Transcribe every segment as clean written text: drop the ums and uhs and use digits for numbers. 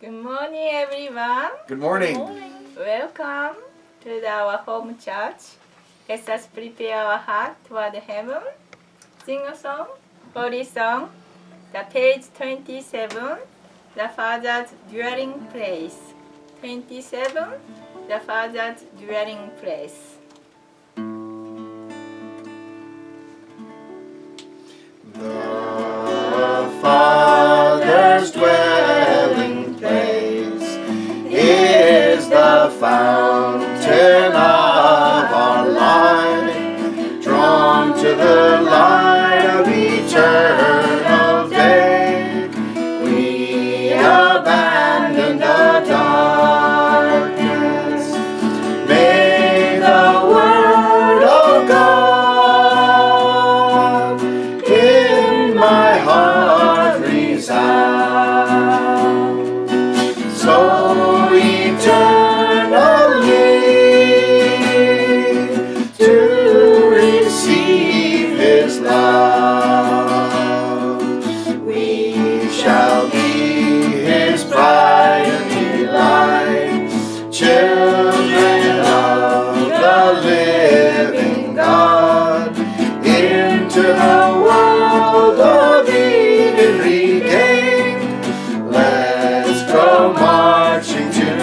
Good morning, everyone. Good morning. Welcome to our home church. Let us prepare our heart toward heaven. Sing a song, holy song, the page 27, the Father's dwelling place. 27, the Father's dwelling place. The Father's dwelling place is the fountain of our life, drawn to the light of eternal day. We abandon the darkness. May the word of God in my heart resound, so eternally to receive His love. We shall be His bride and delight, children of the living God, into the world of Eden regained. Let's go marching together.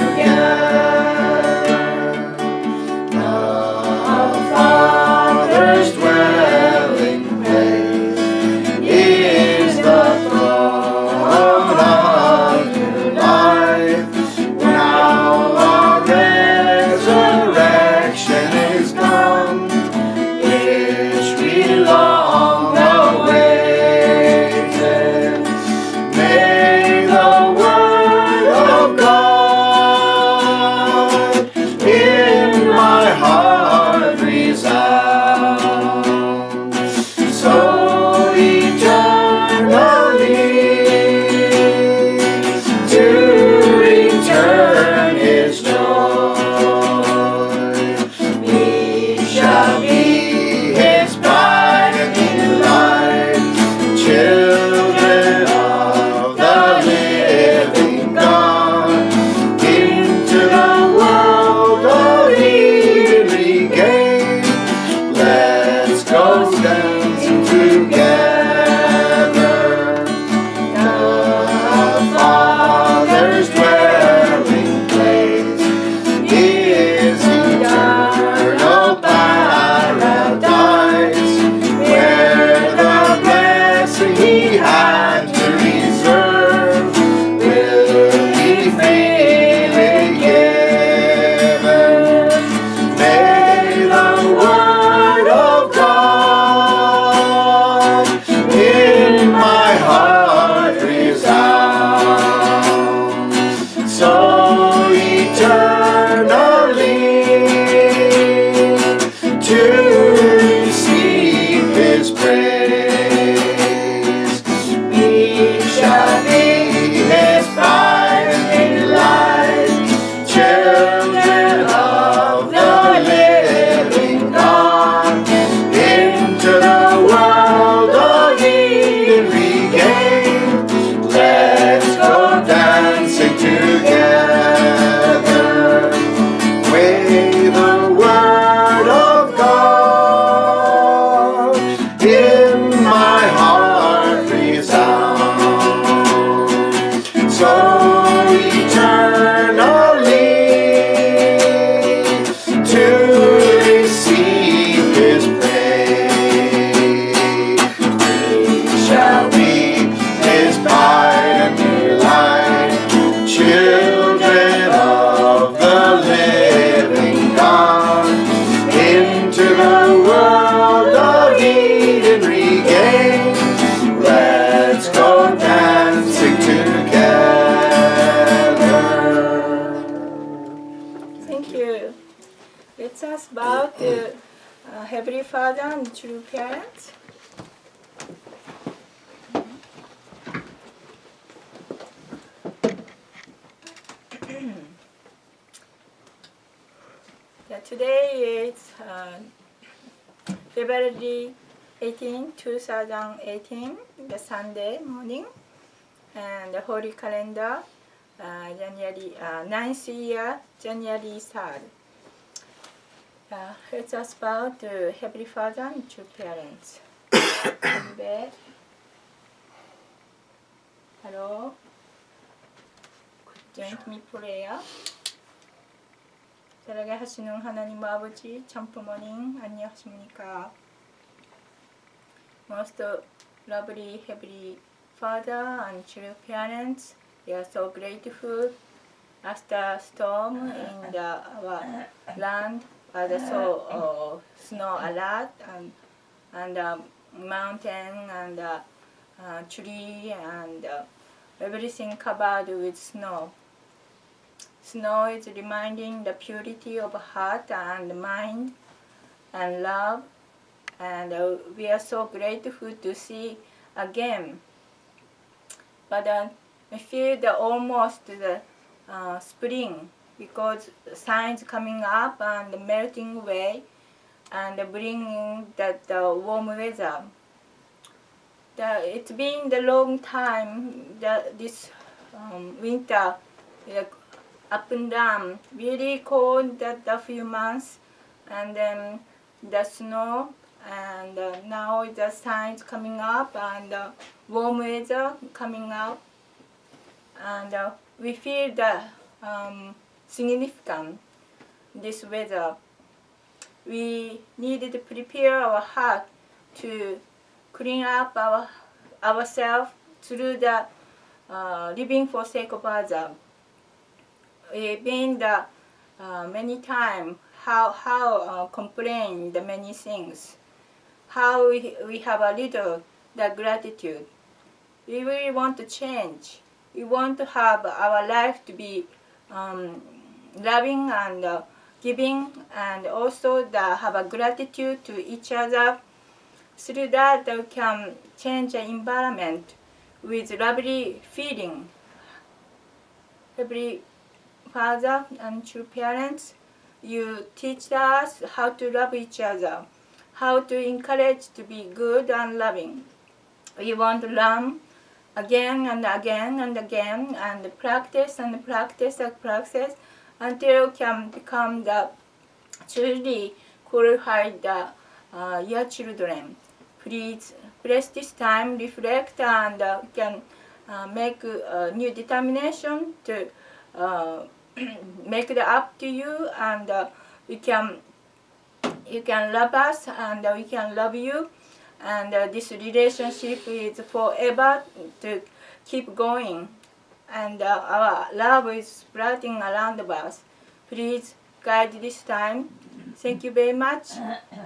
The Father's dwelling place is the throne of new life. Now our resurrection is come, which we long awaited. May the word of God in my heart resound, so eternally to return His joy. We shall be His bride and delight, children of the living God, into the world of Eden regained. Let's go dancing together. The Father's dwelling place is eternal paradise, where the blessing He had to reserve will be freely given. May the word of God in my heart resound, so eternally to receive His praise. We shall be His bride and delight, children of the living God, into the world of Eden regained. Let's go dancing together. May the word of God in my heart resound, so eternally to receive His praise. We shall be His bride and delight, children of the living God, into the world of Eden regained. Let's go dancing together. Thank you. Let us bow to Heavenly Father and true parents. Today is February 18, 2018, the Sunday morning, and the Holy Calendar January 9th year, January 3rd. It's about Heavenly Father and true parents. Hello. Join me prayer. 사랑에 하시는 하나님 아버지, 참 부모님 안녕하십니까? Most lovely Heavenly Father and true parents, we are so grateful. After storm in our land, so snow a lot and mountain and tree and everything covered with snow. Snow is reminding the purity of heart and mind and love, and we are so grateful to see again. But I feel almost the spring because signs coming up and melting away and bringing that warm weather. It's been a long time that this winter. Up and down, really cold that a few months, and then the snow, and now the signs coming up and warm weather coming up, and we feel the significant this weather. We needed to prepare our heart to clean up ourselves through the living for sake of others. We've been many times how complain the many things, how we have a little the gratitude. We really want to change. We want to have our life to be loving and giving, and also have a gratitude to each other. Through that, we can change the environment with lovely feeling. Every Father and true parents, you teach us how to love each other, how to encourage to be good and loving. We want to learn again and again and again and practice and practice and practice until we can become the truly qualified your children. Please this time reflect and can make a new determination to make it up to you, and you can love us and we can love you, and this relationship is forever to keep going, and our love is spreading around us. Please guide this time. Thank you very much.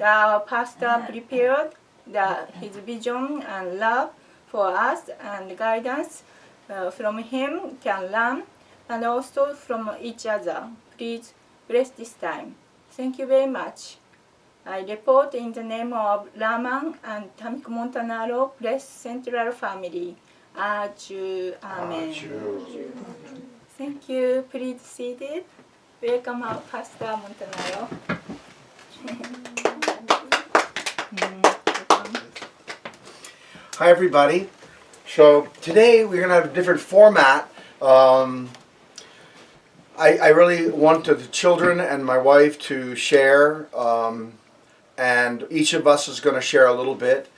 Our pastor prepared his vision and love for us, and guidance from him can learn, and also from each other. Please bless this time. Thank you very much. I report in the name of Raman and Tamiko Montanaro, bless Central family. Amen. Amen. Thank you. Please seated. Welcome our Pastor Montanaro. Hi, everybody. So today we're going to have a different format. I really want the children and my wife to share, and each of us is going to share a little bit.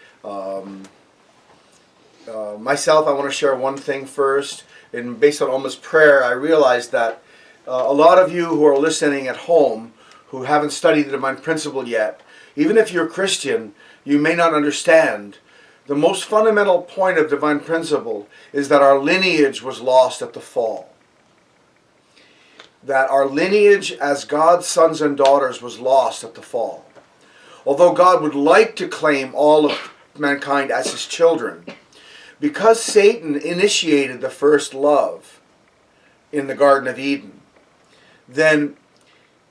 Myself, I want to share one thing first. And based on Alma's prayer, I realized that a lot of you who are listening at home who haven't studied the Divine Principle yet, even if you're Christian, you may not understand. The most fundamental point of Divine Principle is that our lineage was lost at the fall. That our lineage as God's sons and daughters was lost at the fall. Although God would like to claim all of mankind as his children, because Satan initiated the first love in the Garden of Eden, then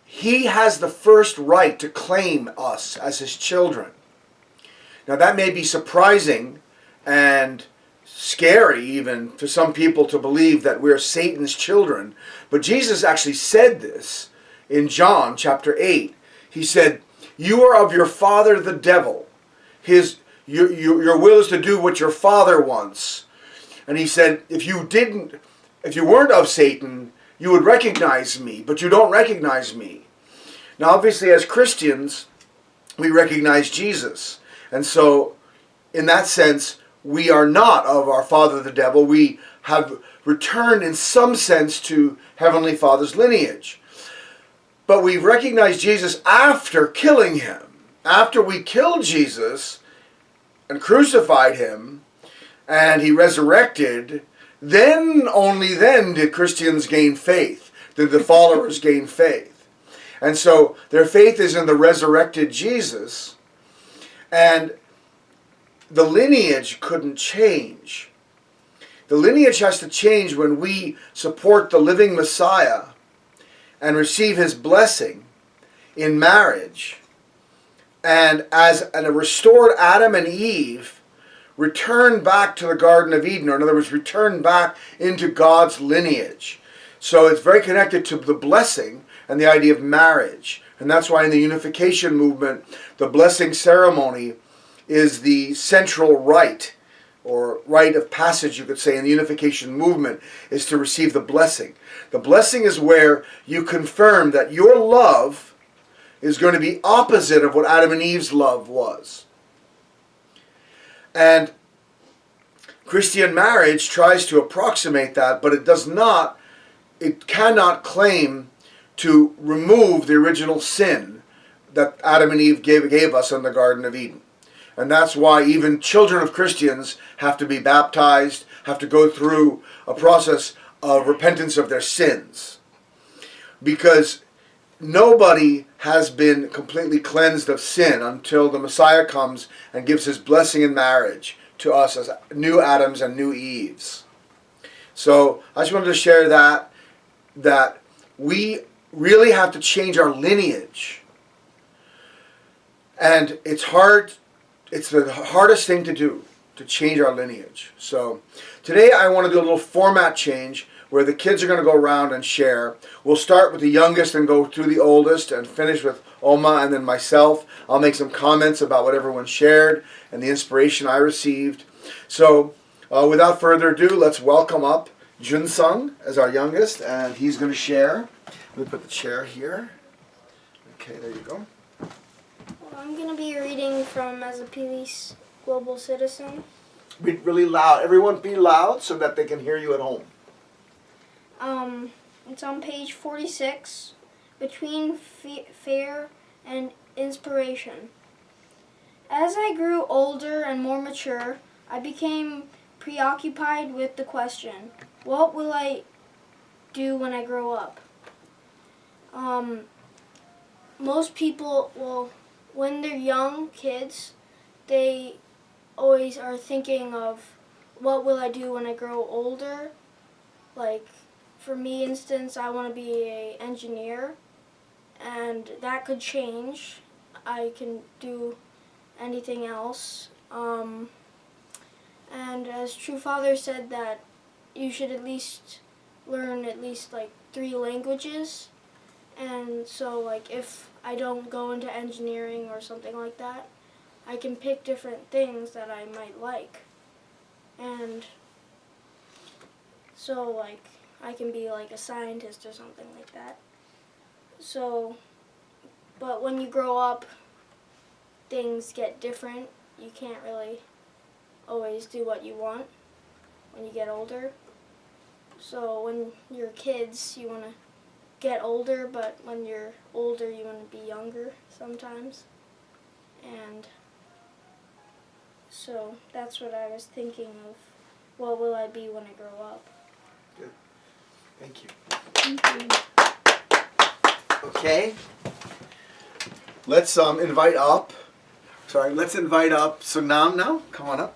he has the first right to claim us as his children. Now that may be surprising and scary even for some people to believe that we're Satan's children, but Jesus actually said this in John chapter 8. He said, "You are of your father the devil. Your will is to do what your father wants." And he said, if if you weren't of Satan, you would recognize me, but you don't recognize me. Now, obviously, as Christians, we recognize Jesus. And so, in that sense, we are not of our father the devil. We have returned in some sense to Heavenly Father's lineage. But we recognize Jesus after killing him. After we killed Jesus and crucified him, and he resurrected, then, only then, did Christians gain faith. Did the followers gain faith. And so their faith is in the resurrected Jesus, and the lineage couldn't change. The lineage has to change when we support the living Messiah and receive his blessing in marriage. And as a restored Adam and Eve return back to the Garden of Eden, or in other words, return back into God's lineage. So it's very connected to the blessing and the idea of marriage. And that's why in the unification movement, the blessing ceremony is the central rite, or rite of passage, you could say, in the unification movement, is to receive the blessing. The blessing is where you confirm that your love is going to be opposite of what Adam and Eve's love was. And Christian marriage tries to approximate that, but it cannot claim to remove the original sin that Adam and Eve gave us in the Garden of Eden. And that's why even children of Christians have to be baptized, have to go through a process of repentance of their sins. Because nobody has been completely cleansed of sin until the Messiah comes and gives his blessing in marriage to us as new Adams and new Eves. So I just wanted to share that we really have to change our lineage. And it's hard. It's the hardest thing to do, to change our lineage. So today I want to do a little format change where the kids are going to go around and share. We'll start with the youngest and go through the oldest and finish with Oma and then myself. I'll make some comments about what everyone shared and the inspiration I received. So without further ado, let's welcome up Junsung as our youngest, and he's going to share. Let me put the chair here. Okay, there you go. I'm going to be reading from As a Peace Global Citizen. Read really loud. Everyone be loud so that they can hear you at home. It's on page 46, Between Fear and Inspiration. As I grew older and more mature, I became preoccupied with the question, what will I do when I grow up? Most people, when they're young kids, they always are thinking of, what will I do when I grow older? Like, for me, instance, I want to be an engineer, and that could change. I can do anything else. And as True Father said that you should at least learn like 3 languages. And so like if I don't go into engineering or something like that, I can pick different things that I might like. And so like I can be like a scientist or something like that. So, but when you grow up, things get different. You can't really always do what you want when you get older. So when you're kids, you want to get older, but when you're older, you want to be younger sometimes. And so that's what I was thinking of. What will I be when I grow up? Good. Thank you. Thank you. Okay. Let's invite up. Let's invite up Sunam now. Come on up.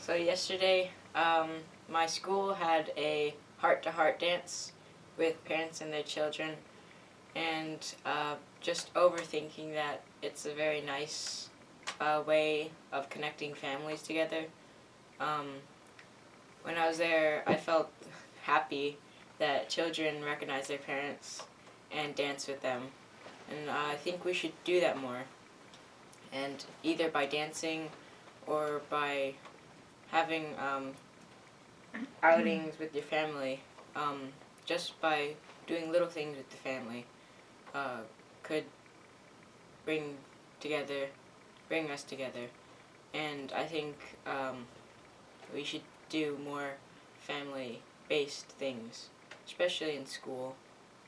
So yesterday, my school had a heart-to-heart dance with parents and their children, and just overthinking that it's a very nice way of connecting families together. When I was there, I felt happy that children recognize their parents and dance with them, and I think we should do that more. And either by dancing or by having outings with your family, just by doing little things with the family, could bring us together. And I think we should do more family-based things, especially in school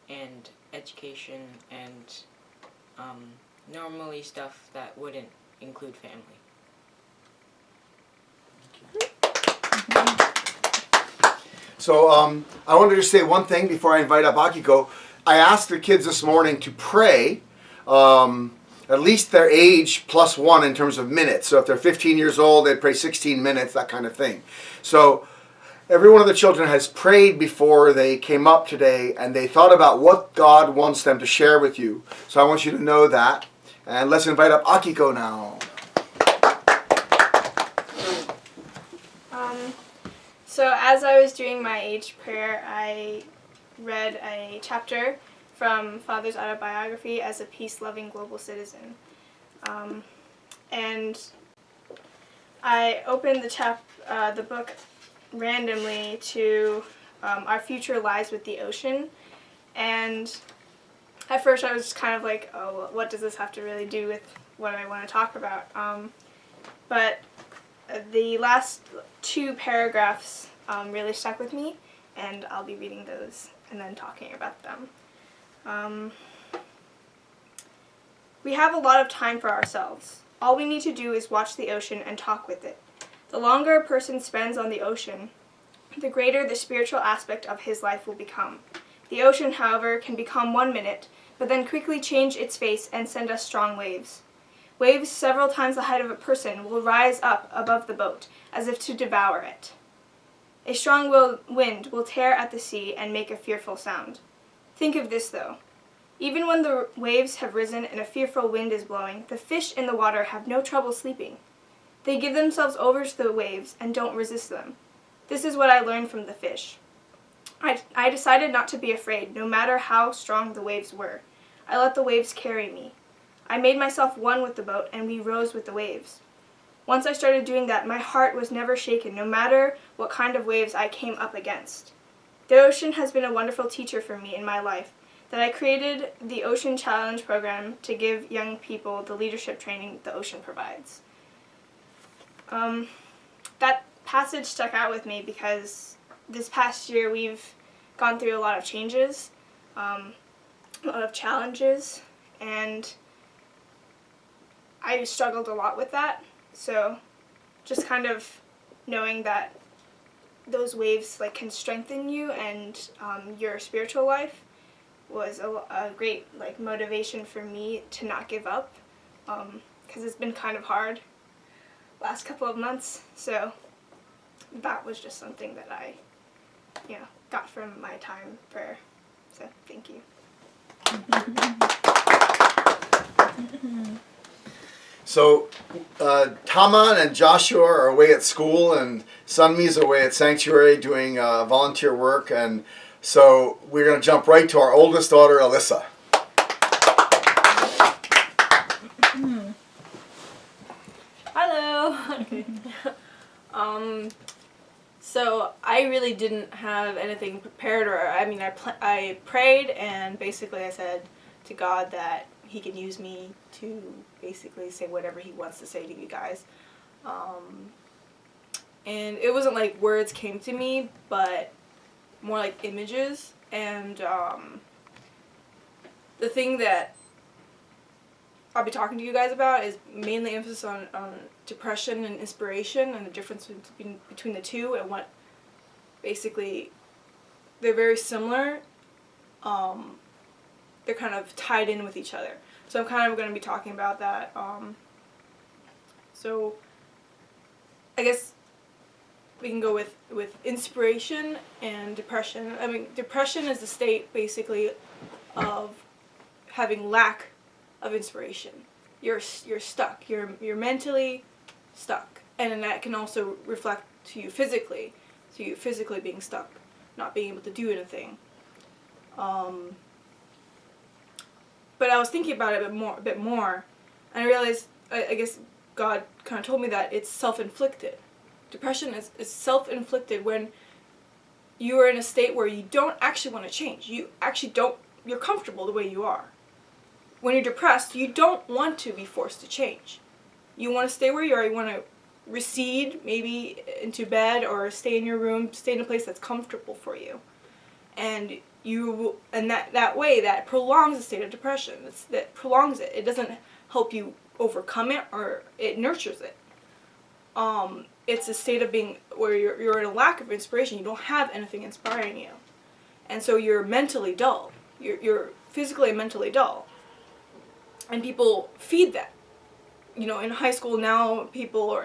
and education and normally stuff that wouldn't include family. So I wanted to just say one thing before I invite up Akiko. I asked the kids this morning to pray at least their age plus one in terms of minutes. So if they're 15 years old, they'd pray 16 minutes, that kind of thing. So every one of the children has prayed before they came up today, and they thought about what God wants them to share with you. So I want you to know that. And let's invite up Akiko now. So as I was doing my age prayer, I read a chapter from Father's autobiography as a peace-loving global citizen. And I opened the book randomly to Our Future Lies with the Ocean. And at first I was just kind of like, oh, what does this have to really do with what I want to talk about? But the last two paragraphs really stuck with me, and I'll be reading those and then talking about them. We have a lot of time for ourselves. All we need to do is watch the ocean and talk with it. The longer a person spends on the ocean, the greater the spiritual aspect of his life will become. The ocean, however, can become 1 minute, but then quickly change its face and send us strong waves. Waves several times the height of a person will rise up above the boat, as if to devour it. A strong wind will tear at the sea and make a fearful sound. Think of this, though. Even when the waves have risen and a fearful wind is blowing, the fish in the water have no trouble sleeping. They give themselves over to the waves and don't resist them. This is what I learned from the fish. I decided not to be afraid, no matter how strong the waves were. I let the waves carry me. I made myself one with the boat, and we rose with the waves. Once I started doing that, my heart was never shaken, no matter what kind of waves I came up against. The ocean has been a wonderful teacher for me in my life, that I created the Ocean Challenge program to give young people the leadership training the ocean provides. That passage stuck out with me because this past year we've gone through a lot of changes, a lot of challenges, and I struggled a lot with that. So just kind of knowing that those waves can strengthen you and your spiritual life was a great motivation for me to not give up, because it's been kind of hard last couple of months. So that was just something that I got from my time prayer. So thank you. So Taman and Joshua are away at school, and Sunmi's away at Sanctuary doing volunteer work, and so we're going to jump right to our oldest daughter, Alyssa. Hello. Okay. So I really didn't have anything prepared, or I prayed, and basically I said to God that He can use me to basically say whatever He wants to say to you guys. And it wasn't like words came to me, but more like images. And the thing that I'll be talking to you guys about is mainly emphasis on depression and inspiration, and the difference between the two, and what basically they're very similar. They're kind of tied in with each other. So I'm kind of going to be talking about that. So I guess we can go with inspiration and depression. I mean, depression is the state basically of having lack of inspiration. You're stuck. You're mentally stuck, and then that can also reflect to you physically. So you physically being stuck, not being able to do anything. But I was thinking about it a bit more, and I realized I guess God kind of told me that it's self-inflicted. Depression is self-inflicted when you are in a state where you don't actually want to change. You're comfortable the way you are. When you're depressed, you don't want to be forced to change. You want to stay where you are. You want to recede, maybe into bed, or stay in your room, stay in a place that's comfortable for you. And that way, that prolongs the state of depression. That prolongs it. It doesn't help you overcome it, or it nurtures it. It's a state of being where you're in a lack of inspiration. You don't have anything inspiring you, and so you're mentally dull. You're physically and mentally dull, and people feed that. You know, in high school now, people are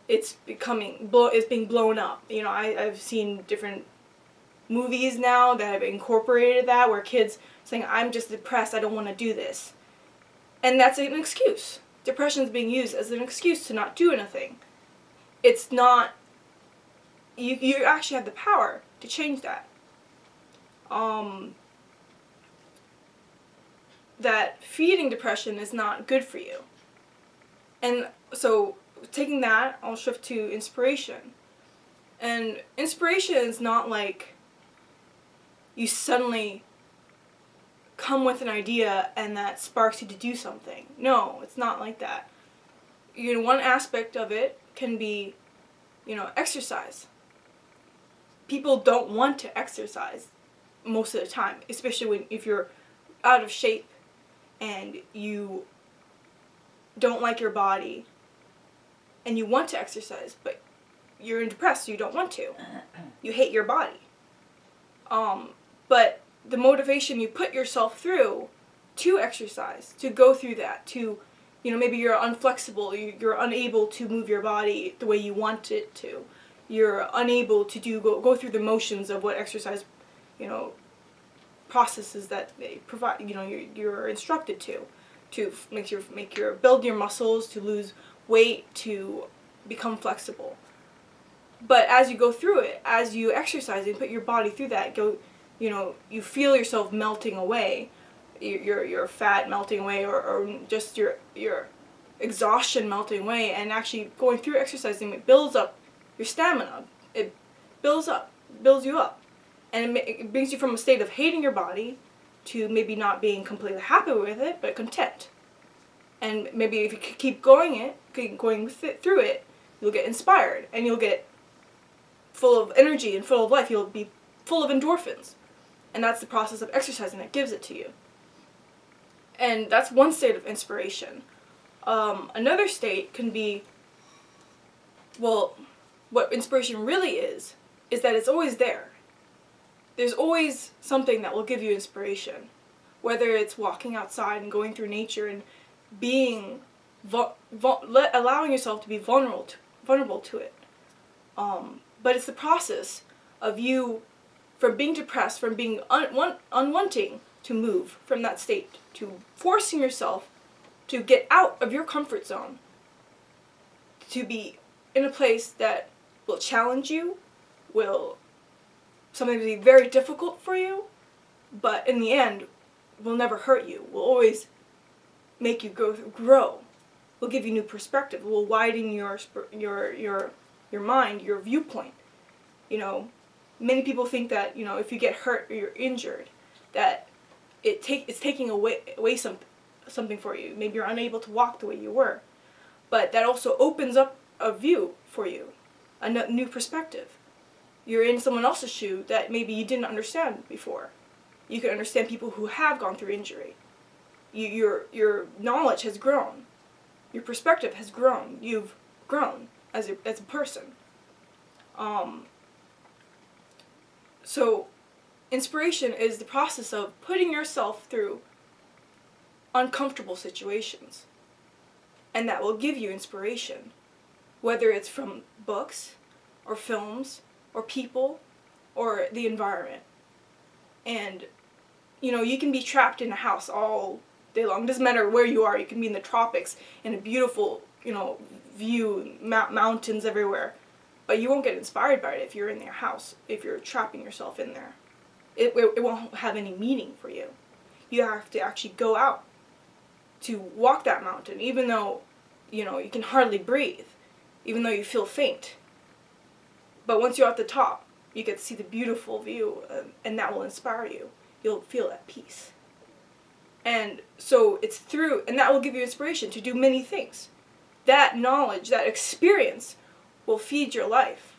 it's being blown up. You know, I've seen different movies now that have incorporated that, where kids saying, I'm just depressed, I don't want to do this. And that's an excuse. Depression is being used as an excuse to not do anything. It's not, you actually have the power to change that. That feeding depression is not good for you. And so, taking that, I'll shift to inspiration. And inspiration is not like you suddenly come with an idea and that sparks you to do something. No, it's not like that. You know, one aspect of it can be, exercise. People don't want to exercise most of the time, especially if you're out of shape and you don't like your body and you want to exercise, but you're depressed, so you don't want to. You hate your body. But the motivation you put yourself through to exercise, to go through that, to, maybe you're unflexible, you're unable to move your body the way you want it to. You're unable to go through the motions of what exercise, processes that they provide, you're instructed to build your muscles, to lose weight, to become flexible. But as you go through it, as you exercise and put your body through that, you feel yourself melting away, your fat melting away, or just your exhaustion melting away, and actually going through exercising, it builds up your stamina. It builds you up. And it brings you from a state of hating your body to maybe not being completely happy with it, but content. And maybe if you keep going through it, you'll get inspired, and you'll get full of energy and full of life. You'll be full of endorphins. And that's the process of exercising that gives it to you. And that's one state of inspiration. Another state can be, what inspiration really is that it's always there. There's always something that will give you inspiration, whether it's walking outside and going through nature and being, allowing yourself to be vulnerable to it. But it's the process of you, from being depressed, from being unwanting to move from that state, to forcing yourself to get out of your comfort zone, to be in a place that will challenge you, will sometimes be very difficult for you, but in the end will never hurt you, will always make you grow, will give you new perspective, will widen your mind, your viewpoint. Many people think that, if you get hurt or you're injured, that it's taking away something for you. Maybe you're unable to walk the way you were. But that also opens up a view for you, a new perspective. You're in someone else's shoe that maybe you didn't understand before. You can understand people who have gone through injury. Your knowledge has grown. Your perspective has grown. You've grown as a person. So inspiration is the process of putting yourself through uncomfortable situations. And that will give you inspiration. Whether it's from books or films or people or the environment. And, you can be trapped in a house all day long. It doesn't matter where you are. You can be in the tropics in a beautiful, view, mountains everywhere. But you won't get inspired by it if you're in your house, if you're trapping yourself in there. It won't have any meaning for you. You have to actually go out to walk that mountain, even though, you know, you can hardly breathe, even though you feel faint. But once you're at the top, you get to see the beautiful view, and that will inspire you. You'll feel at peace. And so it's through, and that will give you inspiration to do many things. That knowledge, that experience will feed your life.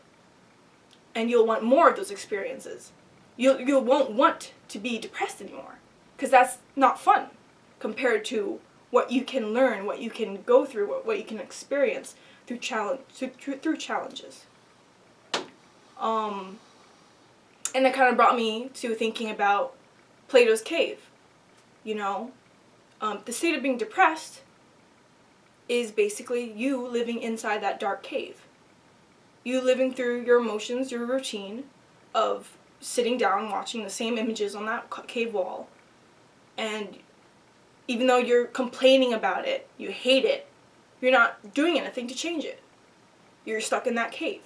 And you'll want more of those experiences. You won't want to be depressed anymore, because that's not fun compared to what you can learn, what you can go through, what you can experience through challenges. And that kind of brought me to thinking about Plato's cave. You know, the state of being depressed is basically you living inside that dark cave. You living through your emotions, your routine of sitting down watching the same images on that cave wall. And even though you're complaining about it, you hate it, you're not doing anything to change it. You're stuck in that cave.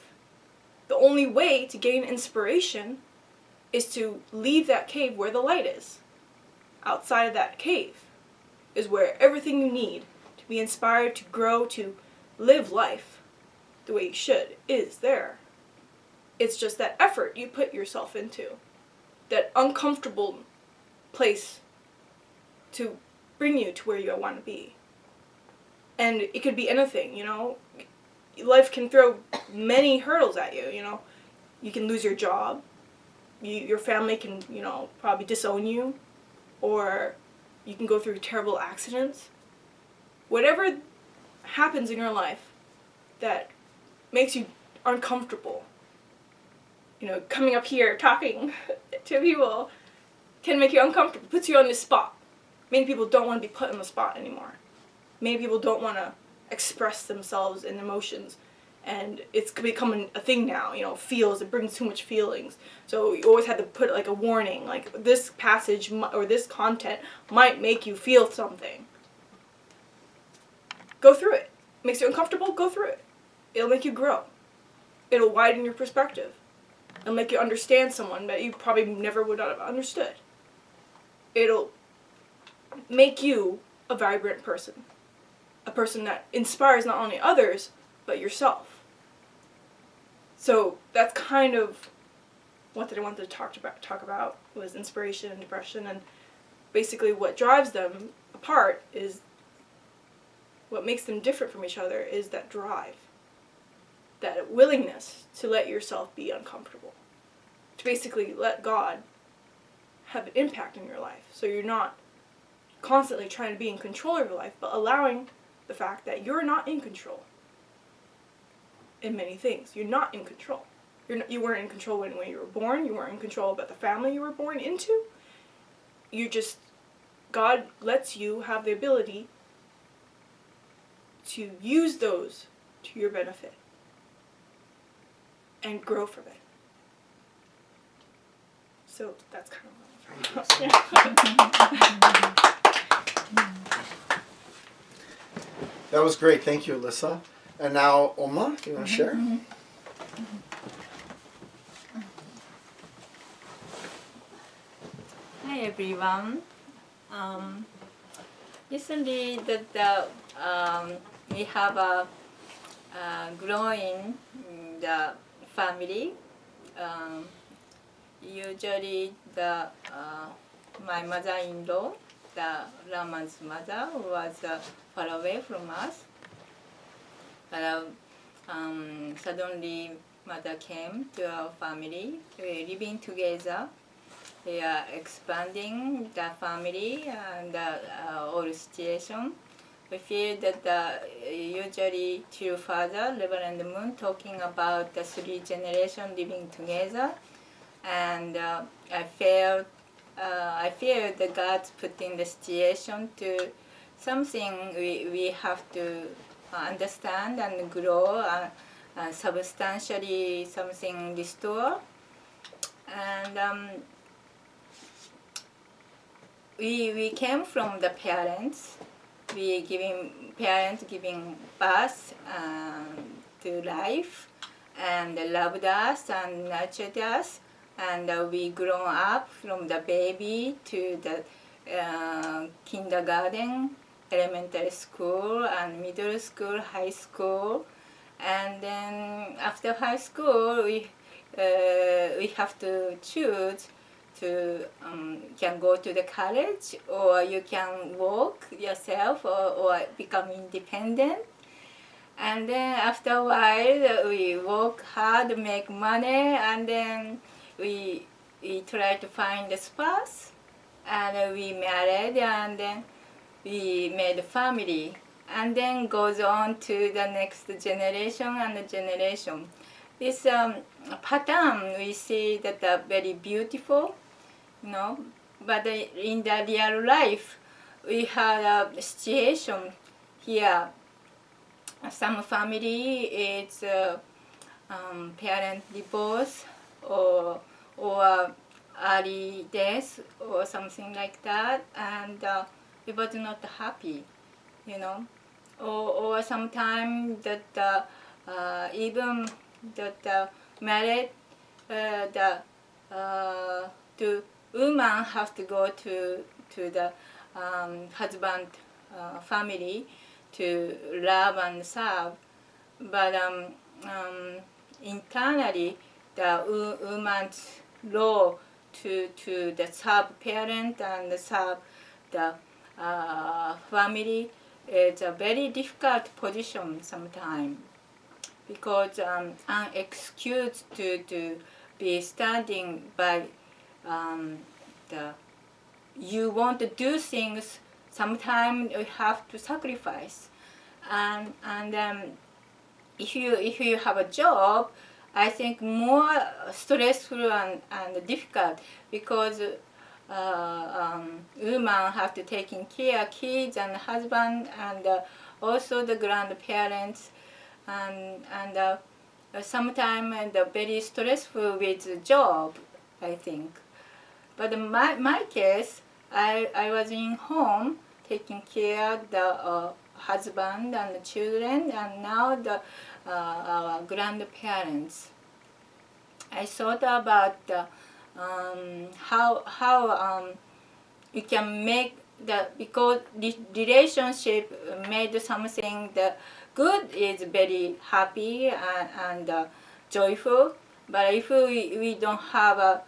The only way to gain inspiration is to leave that cave where the light is. Outside of that cave is where everything you need to be inspired, to grow, to live life the way you should is there. It's just that effort you put yourself into, that uncomfortable place to bring you to where you want to be. And it could be anything, you know. Life can throw many hurdles at you, you know. You can lose your job. Your family can, you know, probably disown you. Or you can go through terrible accidents. Whatever happens in your life that makes you uncomfortable, you know, coming up here talking to people can make you uncomfortable, puts you on the spot. Many people don't want to be put on the spot anymore. Many people don't want to express themselves in emotions, and it's becoming a thing now, you know, feels, it brings too much feelings. So you always have to put like a warning, like this passage or this content might make you feel something. Go through it. Makes you uncomfortable, go through it. It'll make you grow. It'll widen your perspective. It'll make you understand someone that you probably never would have understood. It'll make you a vibrant person. A person that inspires not only others, but yourself. So that's kind of what I wanted to talk about was inspiration and depression, and basically what drives them apart is, what makes them different from each other is that drive, that willingness to let yourself be uncomfortable, to basically let God have an impact in your life. So you're not constantly trying to be in control of your life, but allowing the fact that you're not in control in many things. You're not in control. You weren't in control when you were born. You weren't in control about the family you were born into. God lets you have the ability to use those to your benefit and grow from it. So that's kind of what I'm trying to That was great. Thank you, Alyssa. And now, Oma, do you want to share? Hi everyone. Recently, we have a growing the family. Usually, my mother-in-law, the Raman's mother, was far away from us. But suddenly, mother came to our family. We living together. We are expanding the family and all situation. We feel that usually to Father, Reverend Moon, talking about the three generations living together, and I feel that God's putting the situation to something we have to understand and grow, substantially something restore, and we came from the parents. Parents giving birth to life, and loved us and nurtured us, and we grown up from the baby to the kindergarten, elementary school and middle school, high school, and then after high school we have to choose to can go to the college, or you can work yourself, or become independent. And then after a while we work hard, make money, and then we try to find a spouse, and we married, and then we made a family, and then goes on to the next generation and generation. This pattern we see that are very beautiful, you know, but in the real life we had a situation here. Some family is parent divorce, or early death, or something like that, and it was not happy, you know, or sometimes that even that married, the woman have to go to the husband family to love and serve, but internally the woman's role to the serve parent and serve the family is a very difficult position sometimes, because unexcused to be standing by you want to do things. Sometimes you have to sacrifice, and if you have a job, I think more stressful and difficult, because women have to taking care of kids and husband, and also the grandparents, and sometimes very stressful with the job, I think. But in my case, I was in home taking care of the husband and the children, and now the our grandparents. I thought about how you can make the, because the relationship made something the good is very happy and joyful, but if we don't have a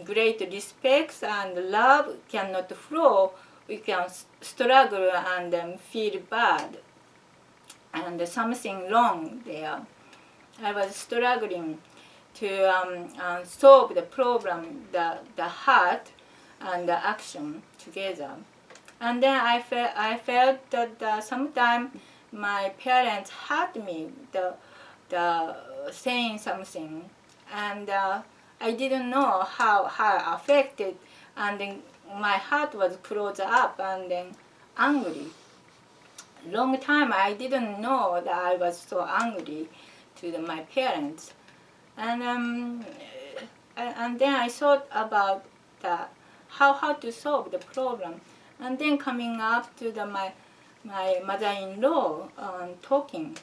great respect and love cannot flow, we can struggle and feel bad and something wrong there. I was struggling to solve the problem, the heart and the action together. And then I felt that sometimes my parents hurt me, the saying something, and I didn't know how affected, and then my heart was closed up and then angry. Long time I didn't know that I was so angry to my parents, and then I thought about how to solve the problem, and then coming up to my mother-in-law talking.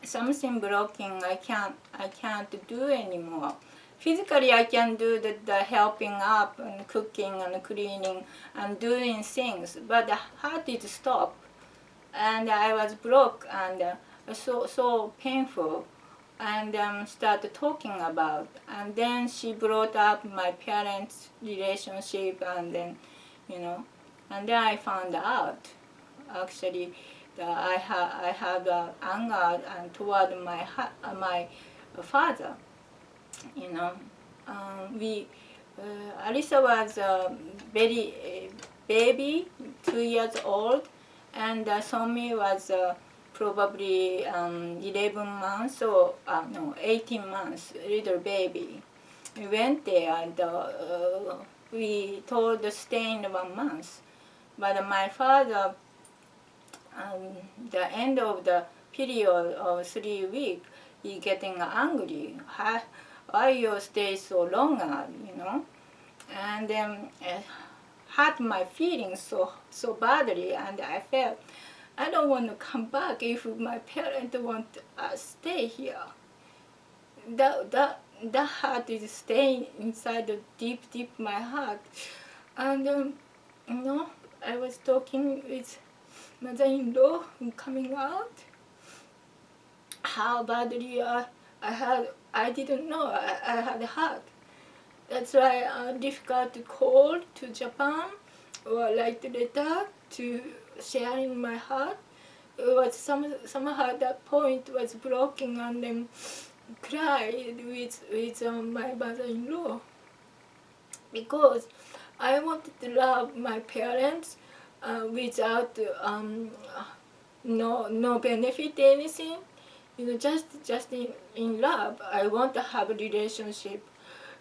Something broken. I can't do anymore. Physically, I can do the helping up and cooking and cleaning and doing things, but the heart is stopped, and I was broke and so painful, and started talking about. And then she brought up my parents' relationship, and then, and then I found out actually that I had anger and toward my father. Alisa was very baby, 2 years old, and Somi was probably 11 months or 18 months, little baby. We went there and we told to stay in 1 month. But my father, the end of the period of 3 weeks, he getting angry. Why you stay so long, And then hurt my feelings so badly, and I felt I don't want to come back if my parents want to stay here. That heart is staying inside the deep my heart, and I was talking with mother-in-law coming out, how badly I didn't know I had a heart. That's why difficult to call to Japan or write letter to sharing my heart. It was somehow that point was broken and then cried with my mother-in-law because I wanted to love my parents without no benefit anything. Just in love. I want to have a relationship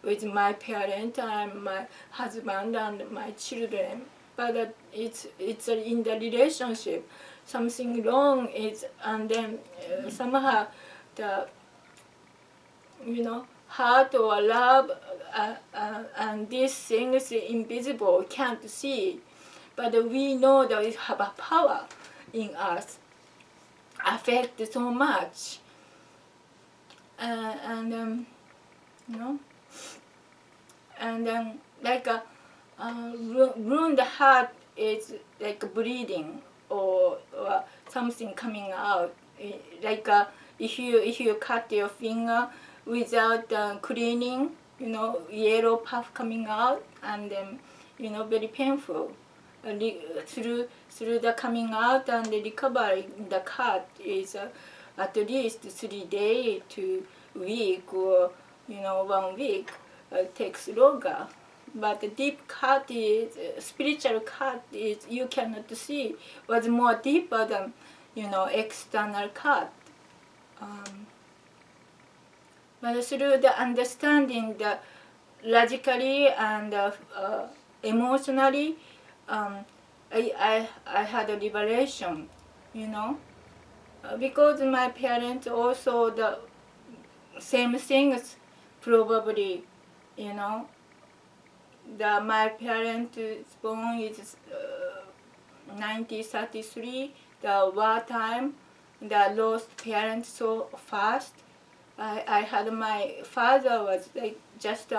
with my parent and my husband and my children. But it's in the relationship something wrong is, and then somehow the heart or love and these things invisible can't see, but we know that it have a power in us, affect so much, and and then like wound heart is like bleeding or something coming out, like if you cut your finger without cleaning, yellow puff coming out, and then very painful. Through the coming out and the recovery, the cut is at least 3 days to week or 1 week. Takes longer. But the deep cut is spiritual cut is you cannot see, was more deeper than external cut. But through the understanding the logically and emotionally, I had a liberation, because my parents also the same things probably, my parents born is 1933, the war time, the lost parents so fast. I had my father was like just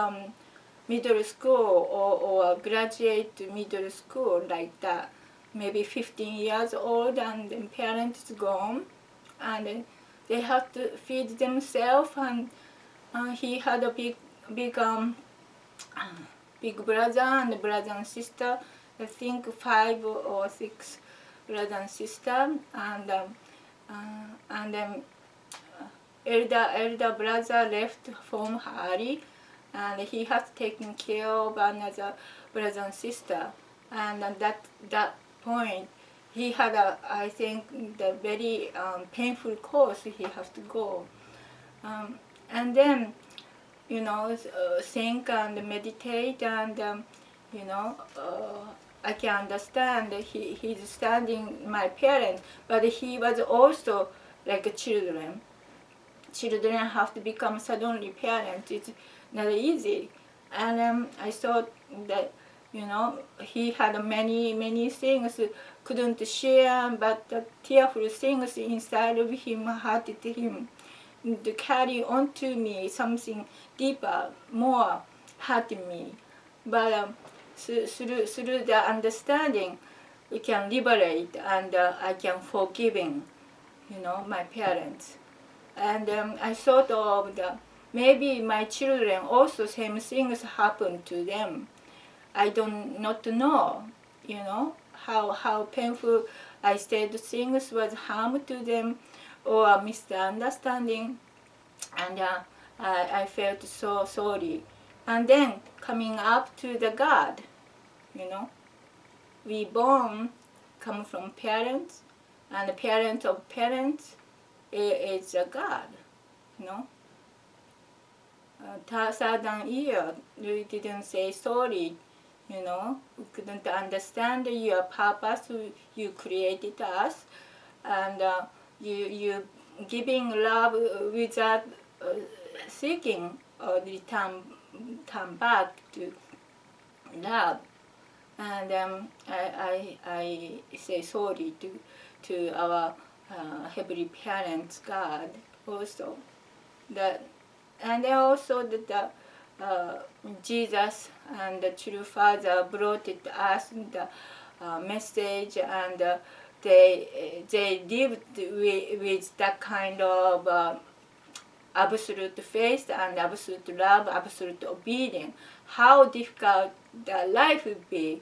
middle school or graduate middle school like that, maybe 15 years old, and then parents gone, and then they have to feed themselves, and he had a big brother and sister. I think 5 or 6 brother and sister, and then elder brother left home early, and he has taken care of another brother and sister. And at that point, he had I think the very painful course he has to go, and then think and meditate, and I can understand that he's standing my parents, but he was also like a children. Children have to become suddenly parents. It's not easy, and I thought that he had many things couldn't share, but the tearful things inside of him hurted him to carry on to me something deeper, more hurting me. But through the understanding, we can liberate, and I can forgiving, my parents. And I thought of maybe my children also same things happen to them. I don't not know, how painful I said things was harm to them or misunderstanding, and I felt so sorry. And then coming up to the God, we born come from parents, and the parent of parents is a God, 1,000 years we didn't say sorry, we couldn't understand your purpose. You created us, and you giving love without seeking or turn back to love. And I say sorry to our heavenly parents, God, also. And then also that Jesus and the true Father brought it us the message, and they lived with that kind of absolute faith and absolute love, absolute obedience. How difficult the life would be,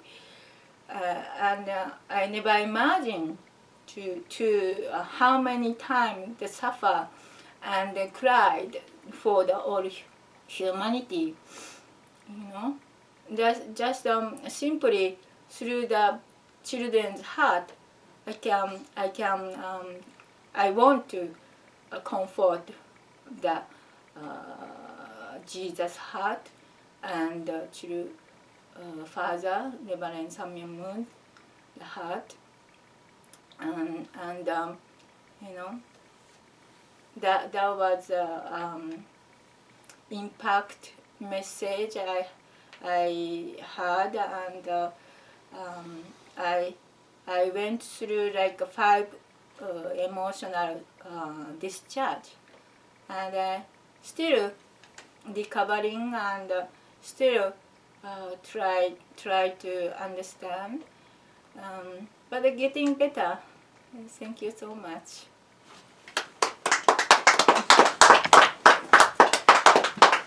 and I never imagined to how many times they suffer and they cried for the all humanity. You know, just simply through the children's heart, I want to comfort the Jesus heart, and through Father Reverend Samuel Moon, the heart, and you know, that was impact message I heard, and I went through like 5 emotional discharge, and still recovering, and still try to understand, but getting better. Thank you so much.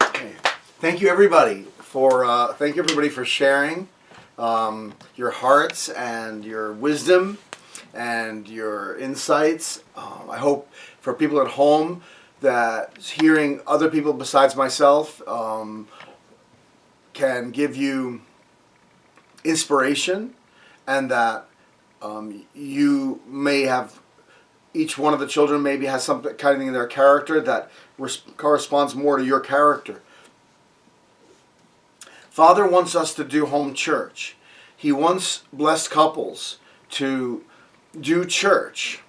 Okay. Thank you everybody for sharing your hearts and your wisdom and your insights. I hope for people at home that hearing other people besides myself can give you inspiration, and that you may have, each one of the children maybe has something kind of thing in their character that corresponds more to your character. Father wants us to do home church. He wants blessed couples to do church.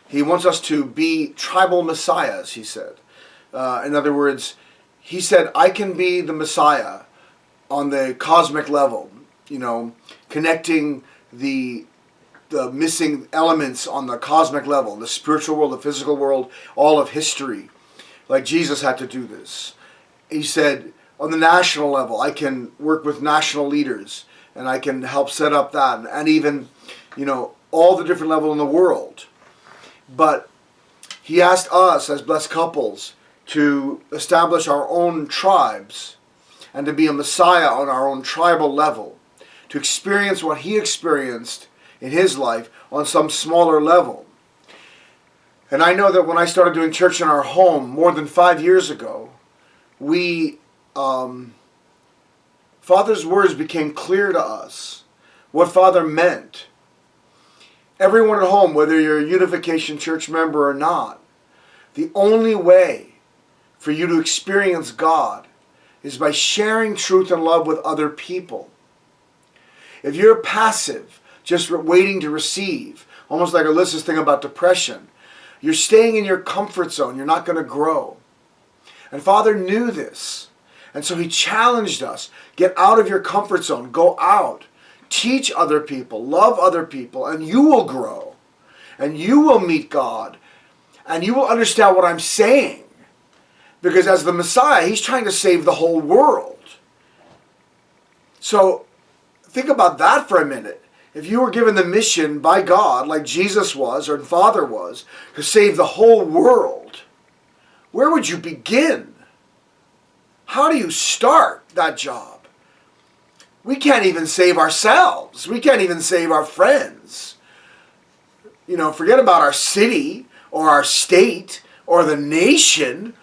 He wants us to be tribal messiahs, he said. In other words, he said, I can be the Messiah on the cosmic level, you know, connecting the missing elements on the cosmic level, the spiritual world, the physical world, all of history. Like Jesus had to do this. He said, on the national level, I can work with national leaders, and I can help set up that, and even, you know, all the different levels in the world. But he asked us as blessed couples to establish our own tribes and to be a Messiah on our own tribal level, to experience what he experienced in his life on some smaller level. And I know that when I started doing church in our home more than 5 years ago, Father's words became clear to us, what Father meant. Everyone at home, whether you're a Unification Church member or not, the only way for you to experience God is by sharing truth and love with other people. If you're passive, just waiting to receive, almost like Alyssa's thing about depression, you're staying in your comfort zone. You're not going to grow. And Father knew this. And so he challenged us, get out of your comfort zone, go out, teach other people, love other people, and you will grow. And you will meet God. And you will understand what I'm saying. Because as the Messiah, he's trying to save the whole world. So think about that for a minute. If you were given the mission by God, like Jesus was, or Father was, to save the whole world, where would you begin? How do you start that job? We can't even save ourselves. We can't even save our friends. You know, forget about our city or our state or the nation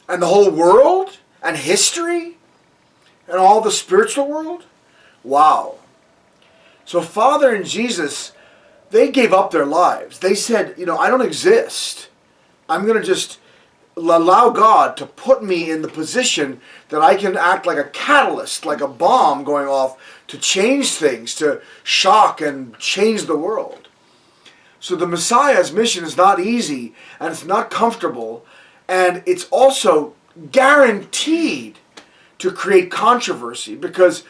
and the whole world and history and all the spiritual world. Wow. So Father and Jesus, they gave up their lives. They said, you know, I don't exist. I'm going to just allow God to put me in the position that I can act like a catalyst, like a bomb going off to change things, to shock and change the world. So the Messiah's mission is not easy, and it's not comfortable, and it's also guaranteed to create controversy, because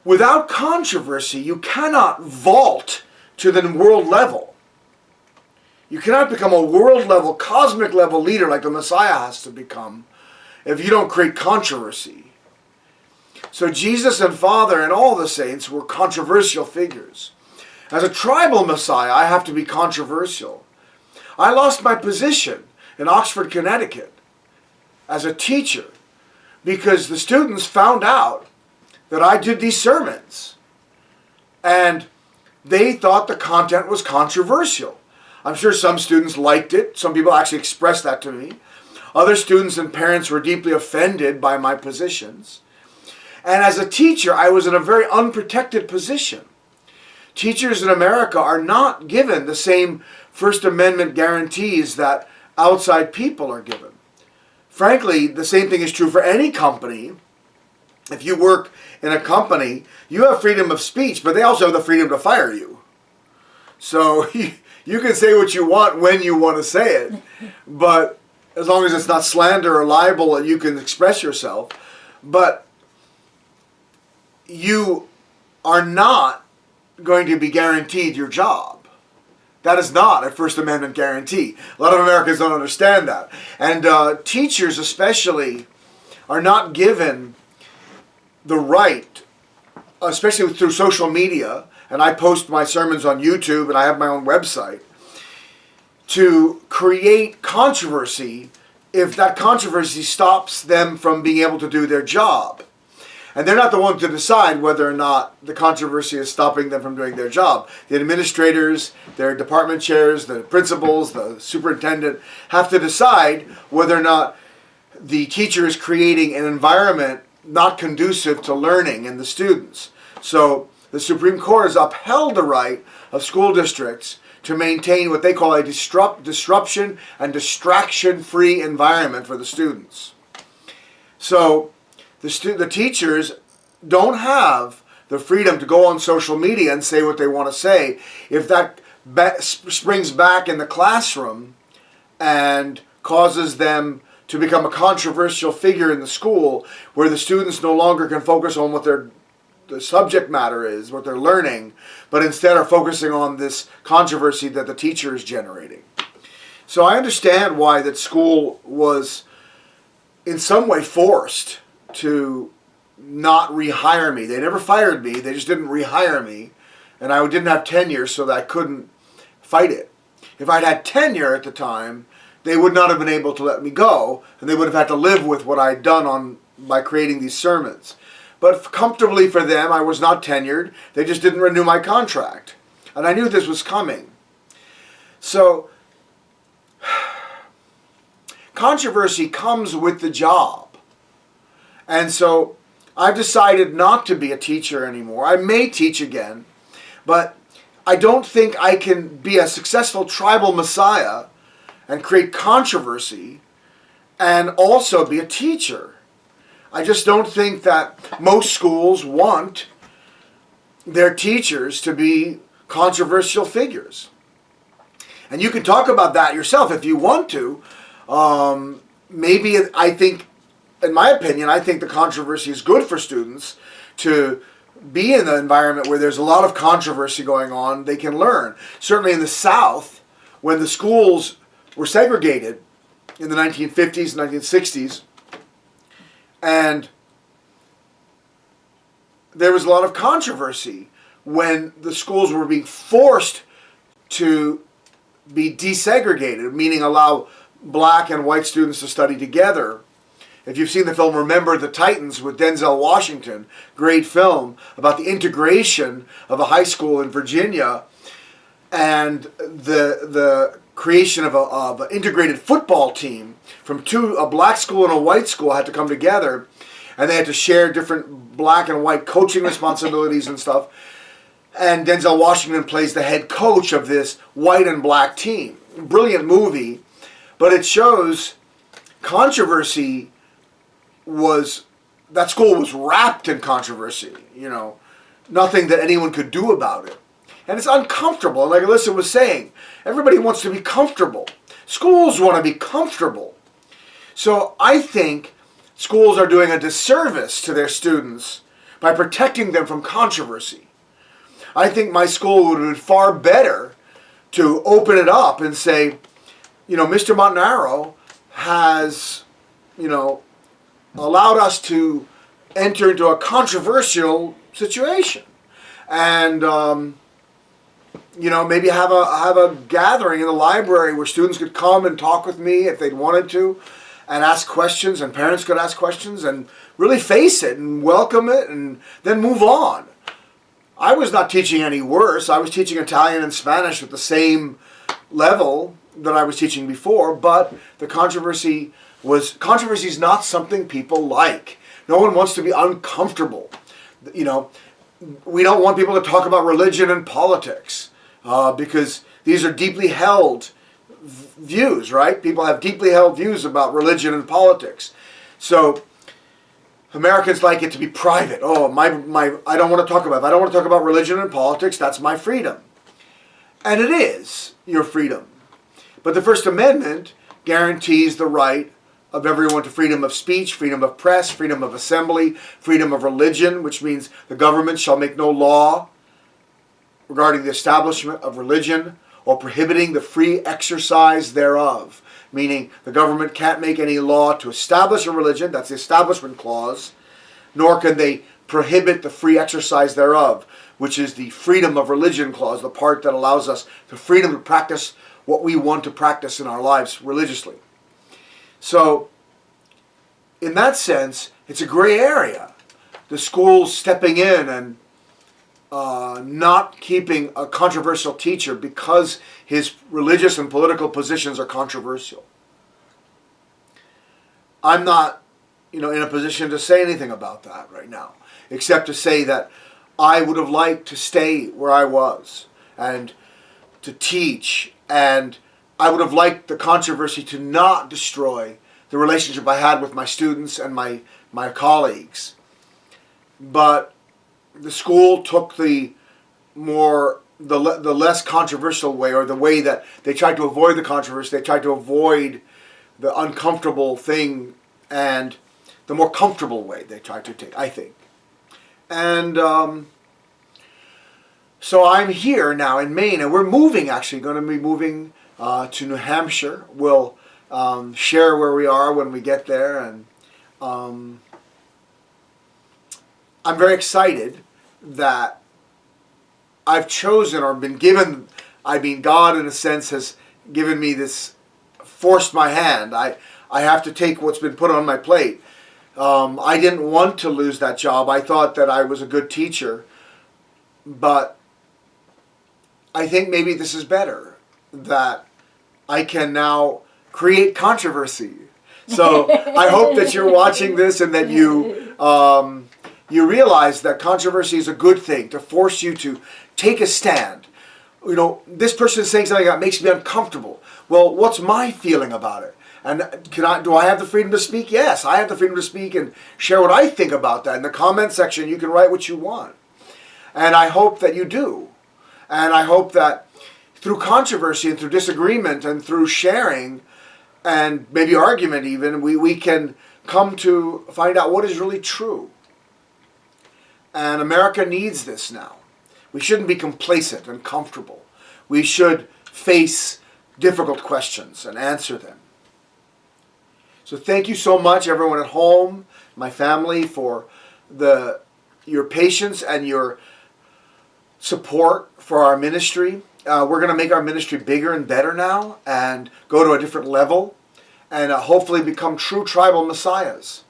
without controversy, you cannot vault to the world level. You cannot become a world level, cosmic level leader like the Messiah has to become if you don't create controversy. So Jesus and Father and all the saints were controversial figures. As a tribal Messiah, I have to be controversial. I lost my position in Oxford, Connecticut as a teacher because the students found out that I did these sermons. And they thought the content was controversial. I'm sure some students liked it. Some people actually expressed that to me. Other students and parents were deeply offended by my positions. And as a teacher, I was in a very unprotected position. Teachers in America are not given the same First Amendment guarantees that outside people are given. Frankly, the same thing is true for any company. If you work in a company, you have freedom of speech, but they also have the freedom to fire you. So you can say what you want when you want to say it, but as long as it's not slander or libel, you can express yourself. But you are not going to be guaranteed your job. That is not a First Amendment guarantee. A lot of Americans don't understand that. And teachers especially are not given the right, especially through social media, and I post my sermons on YouTube and I have my own website, to create controversy if that controversy stops them from being able to do their job. And they're not the ones to decide whether or not the controversy is stopping them from doing their job. The administrators, their department chairs, the principals, the superintendent have to decide whether or not the teacher is creating an environment not conducive to learning in the students. So the Supreme Court has upheld the right of school districts to maintain what they call a disruption and distraction-free environment for the students. So the teachers don't have the freedom to go on social media and say what they want to say if that springs back in the classroom and causes them to become a controversial figure in the school where the students no longer can focus on what the subject matter is, what they're learning, but instead are focusing on this controversy that the teacher is generating. So I understand why that school was in some way forced to not rehire me. They never fired me, they just didn't rehire me, and I didn't have tenure so that I couldn't fight it. If I'd had tenure at the time, they would not have been able to let me go, and they would have had to live with what I'd done by creating these sermons. But comfortably for them, I was not tenured. They just didn't renew my contract. And I knew this was coming. So, controversy comes with the job. And so, I've decided not to be a teacher anymore. I may teach again, but I don't think I can be a successful tribal Messiah and create controversy and also be a teacher. I just don't think that most schools want their teachers to be controversial figures. And you can talk about that yourself if you want to. Maybe I think, in my opinion, I think the controversy is good for students to be in an environment where there's a lot of controversy going on. They can learn. Certainly in the South, when the schools were segregated in the 1950s and 1960s, and there was a lot of controversy when the schools were being forced to be desegregated, meaning allow black and white students to study together. If you've seen the film Remember the Titans with Denzel Washington, great film about the integration of a high school in Virginia and the creation of an integrated football team from a black school and a white school had to come together, and they had to share different black and white coaching responsibilities and stuff. And Denzel Washington plays the head coach of this white and black team. Brilliant movie, but it shows controversy that school was wrapped in controversy, nothing that anyone could do about it. And it's uncomfortable. Like Alyssa was saying, everybody wants to be comfortable. Schools want to be comfortable. So I think schools are doing a disservice to their students by protecting them from controversy. I think my school would have been far better to open it up and say, Mr. Montanaro has, allowed us to enter into a controversial situation. And maybe have a gathering in the library where students could come and talk with me if they'd wanted to, and ask questions, and parents could ask questions, and really face it and welcome it, and then move on. I was not teaching any worse. I was teaching Italian and Spanish at the same level that I was teaching before, but the controversy is not something people like. No one wants to be uncomfortable. We don't want people to talk about religion and politics because these are deeply held views, right? People have deeply held views about religion and politics. So Americans like it to be private. Oh, I don't want to talk about it. I don't want to talk about religion and politics. That's my freedom. And it is your freedom. But the First Amendment guarantees the right of everyone to freedom of speech, freedom of press, freedom of assembly, freedom of religion, which means the government shall make no law regarding the establishment of religion or prohibiting the free exercise thereof. Meaning the government can't make any law to establish a religion, that's the Establishment Clause, nor can they prohibit the free exercise thereof, which is the Freedom of Religion Clause, the part that allows us the freedom to practice what we want to practice in our lives religiously. So, in that sense, it's a gray area. The school's stepping in and not keeping a controversial teacher because his religious and political positions are controversial. I'm not, in a position to say anything about that right now, except to say that I would have liked to stay where I was and to teach, and I would have liked the controversy to not destroy the relationship I had with my students and my colleagues. But the school took the less controversial way, or the way that they tried to avoid the controversy. They tried to avoid the uncomfortable thing, and the more comfortable way they tried to take, I think. And so I'm here now in Maine, and we're going to be moving to New Hampshire. We'll share where we are when we get there, and I'm very excited that I've chosen or been given, God in a sense has given me this, forced my hand. I have to take what's been put on my plate. I didn't want to lose that job. I thought that I was a good teacher, but I think maybe this is better, that I can now create controversy. So I hope that you're watching this and that you realize that controversy is a good thing, to force you to take a stand. This person is saying something that makes me uncomfortable. Well, what's my feeling about it? And do I have the freedom to speak? Yes, I have the freedom to speak and share what I think about that. In the comment section, you can write what you want. And I hope that you do. And I hope that through controversy and through disagreement and through sharing and maybe argument even, we can come to find out what is really true. And America needs this now. We shouldn't be complacent and comfortable. We should face difficult questions and answer them. So thank you so much, everyone at home, my family, for your patience and your support for our ministry. We're going to make our ministry bigger and better now and go to a different level and hopefully become true tribal messiahs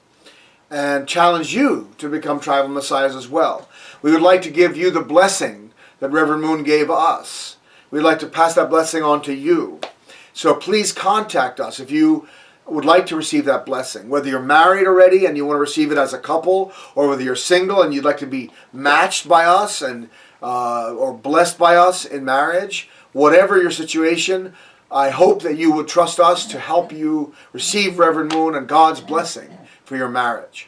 and challenge you to become tribal messiahs as well. We would like to give you the blessing that Reverend Moon gave us. We'd like to pass that blessing on to you. So please contact us if you would like to receive that blessing. Whether you're married already and you want to receive it as a couple, or whether you're single and you'd like to be matched by us and or blessed by us in marriage, whatever your situation, I hope that you would trust us to help you receive Reverend Moon and God's blessing for your marriage.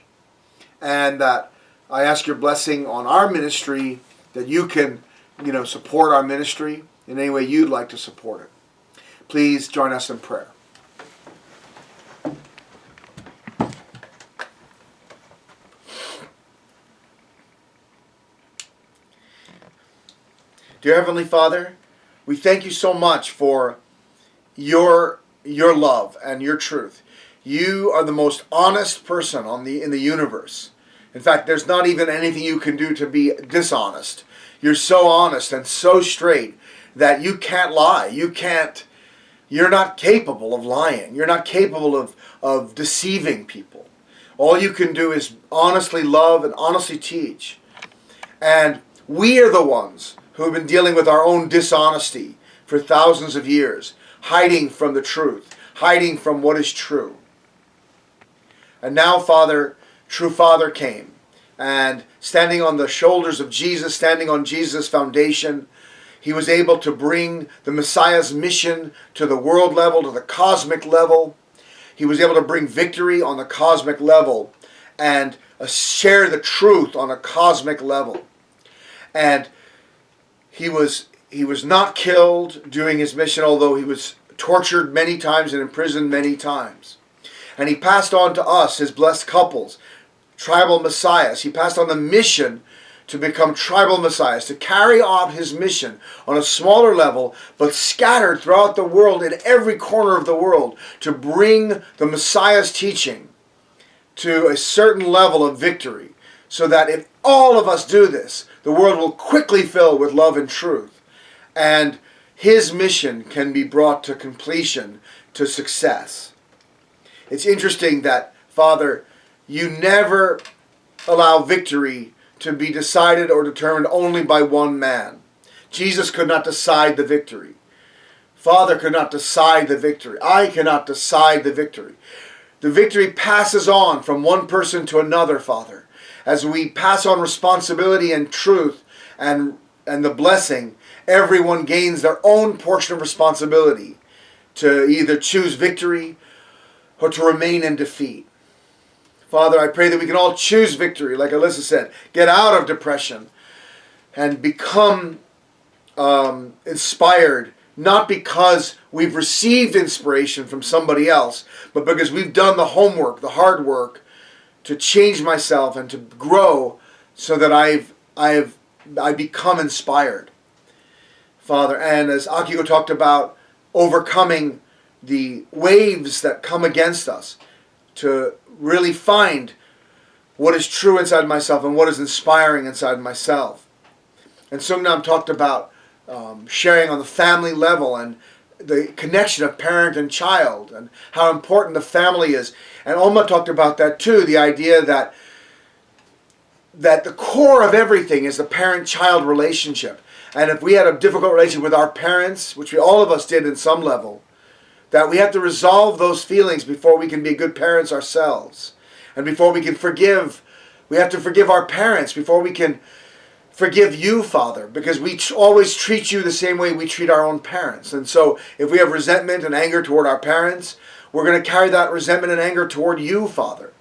And that I ask your blessing on our ministry, that you can, support our ministry in any way you'd like to support it. Please join us in prayer. Dear Heavenly Father, we thank you so much for your love and your truth. You are the most honest person in the universe. In fact, there's not even anything you can do to be dishonest. You're so honest and so straight that you can't lie. You're not capable of lying. You're not capable of deceiving people. All you can do is honestly love and honestly teach. And we are the ones who have been dealing with our own dishonesty for thousands of years, hiding from the truth, hiding from what is true. And now, true Father came, and standing on the shoulders of Jesus, standing on Jesus' foundation, he was able to bring the Messiah's mission to the world level, to the cosmic level. He was able to bring victory on the cosmic level and share the truth on a cosmic level. And he was not killed during his mission, although he was tortured many times and imprisoned many times. And he passed on to us, his blessed couples, tribal messiahs. He passed on the mission to become tribal messiahs, to carry out his mission on a smaller level, but scattered throughout the world, in every corner of the world, to bring the Messiah's teaching to a certain level of victory, so that if all of us do this, the world will quickly fill with love and truth, and his mission can be brought to completion, to success. It's interesting that, Father, you never allow victory to be decided or determined only by one man. Jesus could not decide the victory. Father could not decide the victory. I cannot decide the victory. The victory passes on from one person to another, Father. As we pass on responsibility and truth and the blessing, everyone gains their own portion of responsibility to either choose victory or to remain in defeat. Father, I pray that we can all choose victory, like Alyssa said, get out of depression and become inspired, not because we've received inspiration from somebody else, but because we've done the homework, the hard work, to change myself and to grow so that I become inspired. Father, and as Akiko talked about, overcoming the waves that come against us, to really find what is true inside myself and what is inspiring inside myself. And Sungnam talked about sharing on the family level and the connection of parent and child and how important the family is. And Oma talked about that too, the idea that the core of everything is the parent-child relationship. And if we had a difficult relationship with our parents, which all of us did in some level, that we have to resolve those feelings before we can be good parents ourselves. And before we can forgive, we have to forgive our parents before we can forgive you, Father, because we always treat you the same way we treat our own parents. And so if we have resentment and anger toward our parents, we're going to carry that resentment and anger toward you, Father.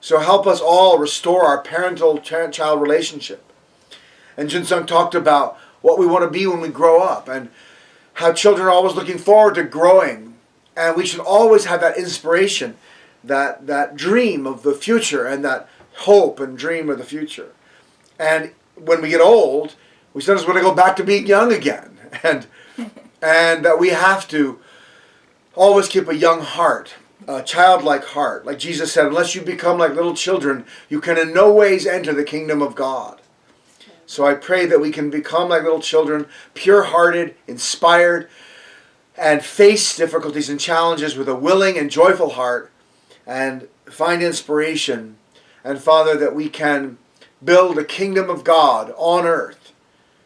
So help us all restore our parental-child relationship. And Jinsung talked about what we want to be when we grow up and how children are always looking forward to growing. And we should always have that inspiration, that dream of the future and that hope and dream of the future. And when we get old, we sometimes want to go back to being young again. And that we have to always keep a young heart, a childlike heart. Like Jesus said, unless you become like little children, you can in no ways enter the kingdom of God. So I pray that we can become like little children, pure-hearted, inspired, and face difficulties and challenges with a willing and joyful heart and find inspiration. And Father, that we can build a kingdom of God on earth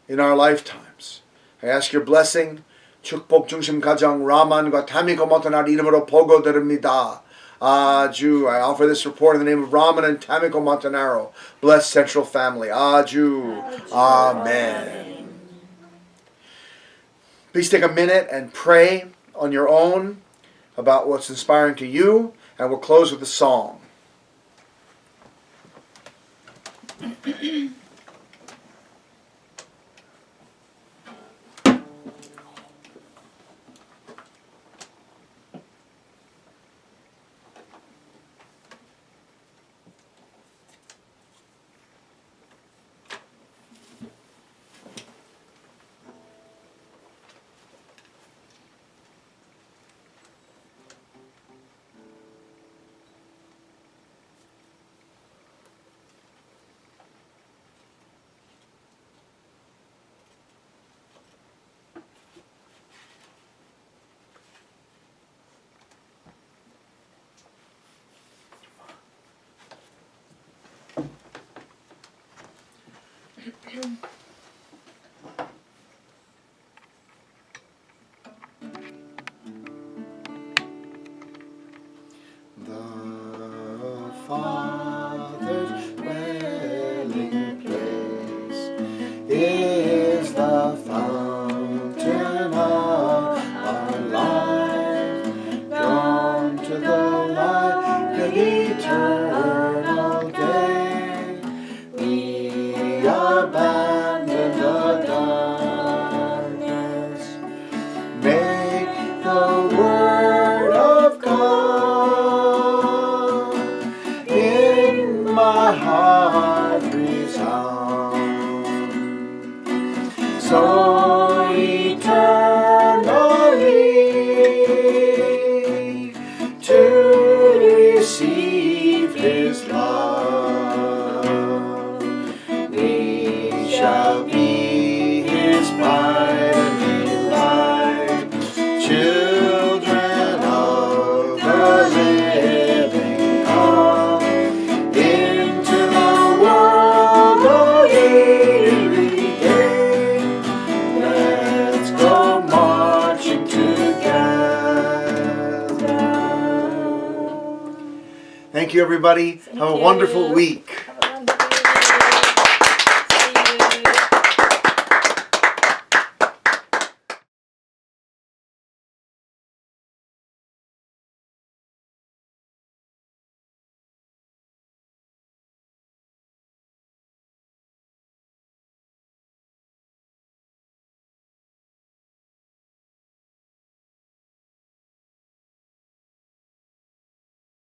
in our lifetimes. I ask your blessing. 축복 중심 가정 라만과 타미고 모토날 이름으로 보고드립니다. Aju. I offer this report in the name of Raman and Tamiko Montanaro. Blessed Central Family. Aju. Amen. Please take a minute and pray on your own about what's inspiring to you, and we'll close with a song. The Father's dwelling place is the fountain of our life, drawn to the light of eternal day. We abandon the darkness, make the word of God in my heart resound. So eternally to receive His love, we shall be His bride and delight, children of the living God, into the world of every day. Let's go marching together. Thank you, everybody. Have a wonderful week.